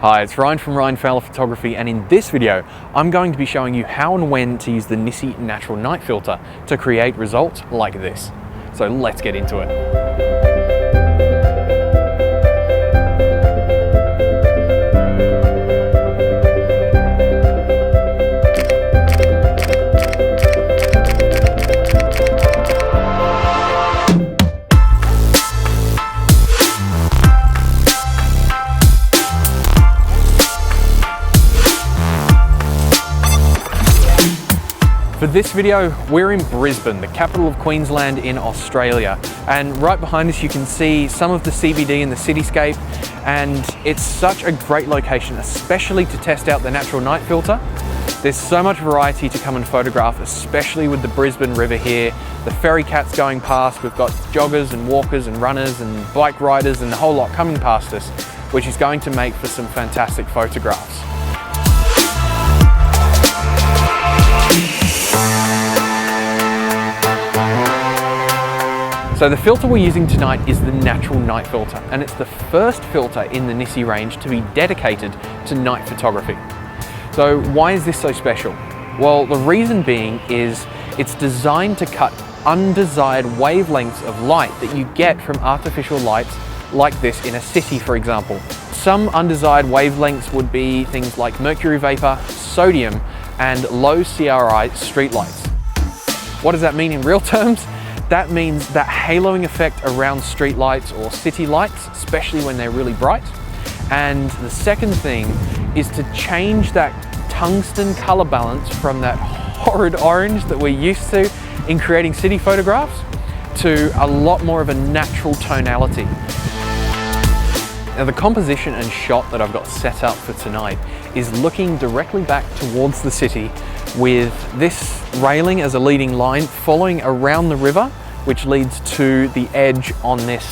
Hi, it's Ryan from Fowler Photography, and in this video I'm going to be showing you how and when to use the NiSi natural night filter to create results like this. So let's get into it. For this video, we're in Brisbane, the capital of Queensland in Australia. And right behind us you can see some of the CBD and the cityscape, and it's such a great location, especially to test out the natural night filter. There's so much variety to come and photograph, especially with the Brisbane River here, the ferry cats going past, we've got joggers and walkers and runners and bike riders and the whole lot coming past us, which is going to make for some fantastic photographs. So the filter we're using tonight is the natural night filter, and it's the first filter in the NiSi range to be dedicated to night photography. So why is this so special? Well, the reason being is it's designed to cut undesired wavelengths of light that you get from artificial lights like this in a city, for example. Some undesired wavelengths would be things like mercury vapor, sodium, and low CRI streetlights. What does that mean in real terms? That means that haloing effect around streetlights or city lights, especially when they're really bright. And the second thing is to change that tungsten color balance from that horrid orange that we're used to in creating city photographs to a lot more of a natural tonality. Now the composition and shot that I've got set up for tonight is looking directly back towards the city with this railing as a leading line following around the river, which leads to the edge on this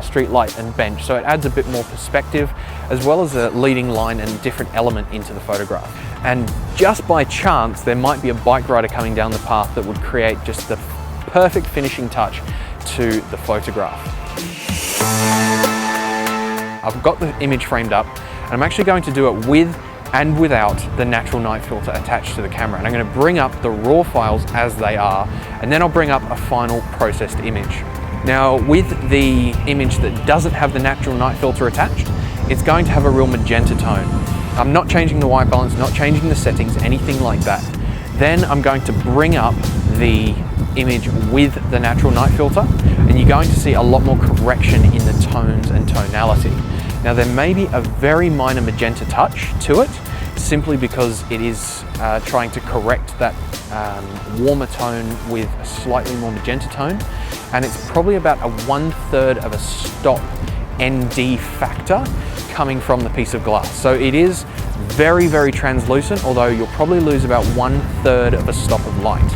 street light and bench. So it adds a bit more perspective as well as a leading line and different element into the photograph. And just by chance, there might be a bike rider coming down the path that would create just the perfect finishing touch to the photograph. I've got the image framed up, and I'm actually going to do it with and without the natural night filter attached to the camera. And I'm going to bring up the raw files as they are, and then I'll bring up a final processed image. Now with the image that doesn't have the natural night filter attached, it's going to have a real magenta tone. I'm not changing the white balance, not changing the settings, anything like that. Then I'm going to bring up the image with the natural night filter, and you're going to see a lot more correction in the tones and tonality. Now there may be a very minor magenta touch to it, simply because it is trying to correct that warmer tone with a slightly more magenta tone, and it's probably about a 1/3 of a stop ND factor coming from the piece of glass. So it is very, very translucent, although you'll probably lose about 1/3 of a stop of light,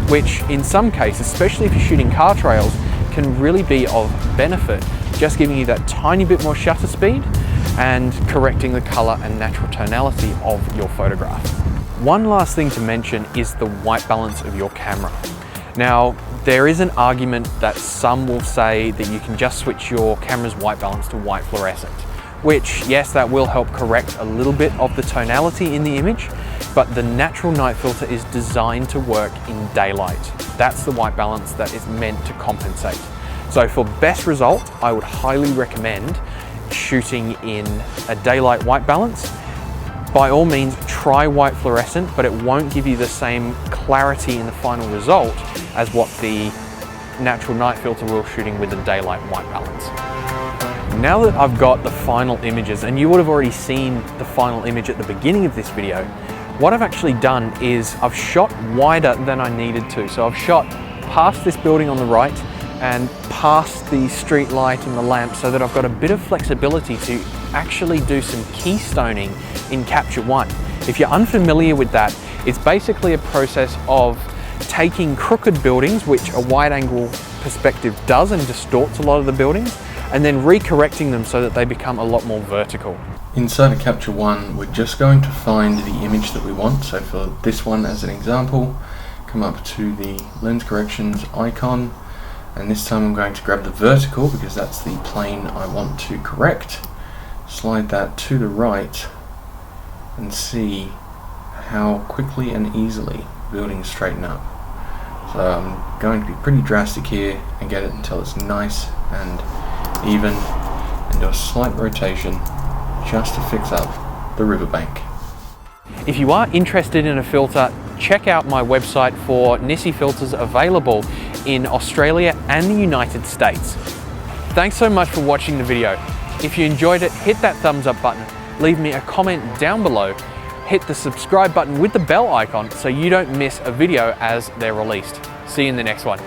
which in some cases, especially if you're shooting car trails, can really be of benefit, just giving you that tiny bit more shutter speed and correcting the color and natural tonality of your photograph. One last thing to mention is the white balance of your camera. Now, there is an argument that some will say that you can just switch your camera's white balance to white fluorescent, which, yes, that will help correct a little bit of the tonality in the image, but the natural night filter is designed to work in daylight. That's the white balance that is meant to compensate. So for best result, I would highly recommend shooting in a daylight white balance. By all means, try white fluorescent, but it won't give you the same clarity in the final result as what the natural night filter will shooting with a daylight white balance. Now that I've got the final images, and you would have already seen the final image at the beginning of this video, what I've actually done is I've shot wider than I needed to. So I've shot past this building on the right and past the street light and the lamp, so that I've got a bit of flexibility to actually do some keystoning in Capture One. If you're unfamiliar with that, it's basically a process of taking crooked buildings, which a wide angle perspective does and distorts a lot of the buildings, and then recorrecting them so that they become a lot more vertical. Inside of Capture One, we're just going to find the image that we want. So for this one as an example, come up to the lens corrections icon, and this time I'm going to grab the vertical because that's the plane I want to correct. slide that to the right and see how quickly and easily buildings straighten up. So I'm going to be pretty drastic here and get it until it's nice and even, and do a slight rotation just to fix up the riverbank. If you are interested in a filter, check out my website for NiSi filters available in Australia and the United States. Thanks so much for watching the video. If you enjoyed it, hit that thumbs up button, leave me a comment down below, hit the subscribe button with the bell icon so you don't miss a video as they're released. See you in the next one.